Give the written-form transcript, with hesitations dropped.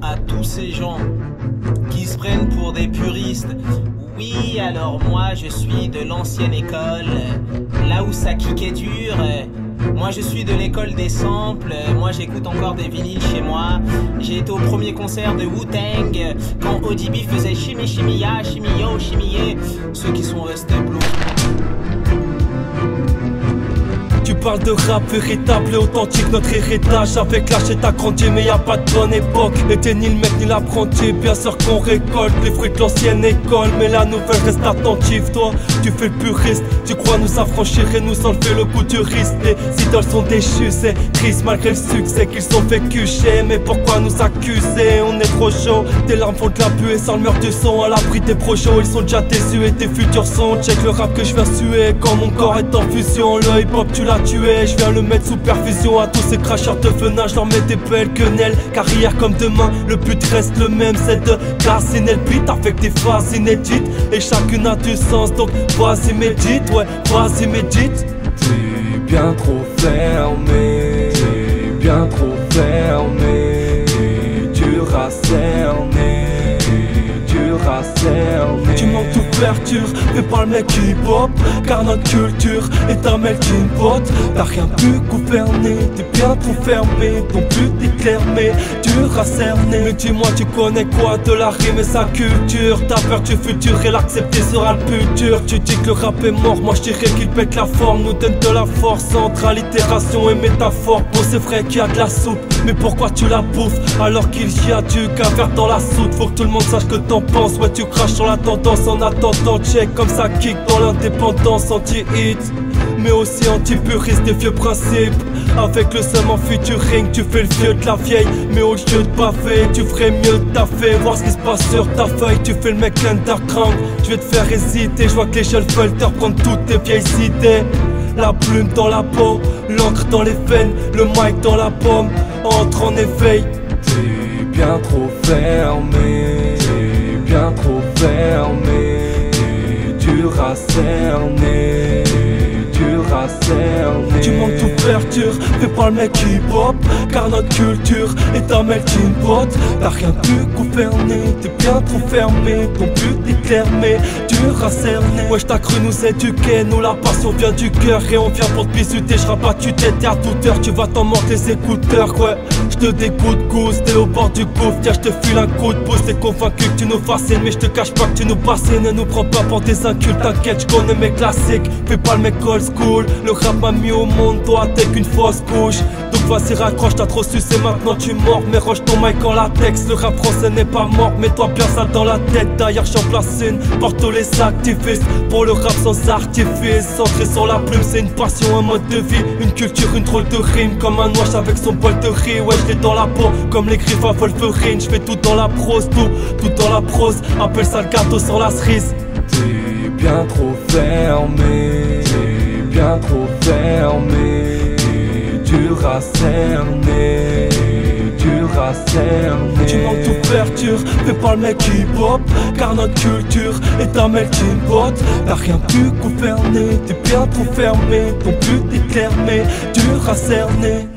à tous ces gens qui se prennent pour des puristes. Oui, alors moi je suis de l'ancienne école, là où ça kickait dur. Moi je suis de l'école des samples, moi j'écoute encore des vinyles chez moi. J'ai été au premier concert de Wu-Tang, quand ODB faisait Chimie Chimia, Chimio, Chimie. Ceux qui sont restés bleus. Tu parles de rap véritable et authentique, notre héritage. Avec l'âge t'as grandi mais y'a pas de bonne époque. Et t'es ni le mec ni l'apprenti, bien sûr qu'on récolte les fruits de l'ancienne école. Mais la nouvelle reste attentive, toi tu fais le puriste. Tu crois nous affranchir et nous enlever le goût du risque. Les idoles sont déchues, c'est triste malgré le succès qu'ils ont fait cucher. Mais pourquoi nous accuser, on est trop chaud. Tes larmes font de la buée sans le meurtre du son. À l'abri des projets, ils sont déjà déçus et tes futurs sons. Check le rap que je viens suer, quand mon corps est en fusion. Le hip hop tu l'as tué, je viens le mettre sous perfusion. À tous ces cracheurs de venin, je leur mets des belles quenelles. Carrière comme demain, le but reste le même, c'est de casser le beat avec des phases inédites. Et chacune a du sens, donc vas-y médite, ouais, vas-y médite. T'es bien trop fermé, t'es bien trop fermé, t'es dur à cerner, t'es dur à cerner. Tu manques d'ouverture, fais pas le mec hip-hop, car notre culture est un melting pot. T'as rien pu gouverner, t'es bien trop fermé, ton but est clair mais dur à cerner. Mais dis-moi tu connais quoi de la rime et sa culture? T'as peur du futur et l'accepter sera le plus dur. Tu dis que le rap est mort, moi je dirais qu'il pète la forme. Nous donne de la force entre allitération et métaphore. Bon c'est vrai qu'il y a de la soupe, mais pourquoi tu la bouffes alors qu'il y a du caverne dans la soude? Faut que tout le monde sache que t'en penses, ouais tu craches sur la tendance en attendant. Check comme ça kick dans l'indépendance, anti-hit mais aussi anti-puriste des vieux principes. Avec le seum en featuring, tu fais le vieux de la vieille. Mais au lieu de baffer, tu ferais mieux de taffer. Voir ce qui se passe sur ta feuille, tu fais le mec underground. Je vais te faire hésiter, je vois que les jeunes veulent te reprendre toutes tes vieilles idées. La plume dans la peau, l'encre dans les veines, le mic dans la pomme, entre en éveil. T'es bien trop fermé, t'es bien trop fermé, t'es dur à cerner, t'es dur à cerner. Tu manques d'ouverture, fais pas le mec hip-hop, car notre culture est un melting pot. T'as rien pu gouverner, t'es bien trop fermé, ton but est clair mais dur à cerner. Wesh t'as cru nous éduquer, nous la passion vient du cœur. Et on vient pour te bisuter, je pas tu t'étais à toute heure. Tu vas t'en manquer les écouteurs, ouais. Je te dégoûte gousse, t'es au bord du gouffre. Tiens je te file un coup de pouce, t'es convaincu que tu nous fascines. Mais je te cache pas que tu nous bassines. Ne nous prends pas pour des incultes, t'inquiète je connais mes classiques. Fais pas le mec old school, le rap m'a mis au monde, toi t'es qu'une fausse couche. Donc vas-y raccroche, t'as trop sucé maintenant tu mords. Mais roche ton mic en latex, le rap français n'est pas mort. Mets-toi bien ça dans la tête, d'ailleurs j'en place une pour tous les activistes. Pour le rap sans artifice, centré sur la plume, c'est une passion, un mode de vie. Une culture, une drôle de rime, comme un noix avec son bol de riz. Ouais je l'ai dans la peau, comme les griffes à Wolverine. Je fais tout dans la prose, tout dans la prose. Appelle ça le gâteau sur la cerise. T'es bien trop fermé, t'es bien trop fermé, t'es dur à cerner, t'es dur à cerner. Tu manques d'ouverture, fais pas le mec hip-hop, car notre culture est un melting pot. T'as rien pu gouverner, t'es bien trop fermé, ton but est clair mais dur à cerner.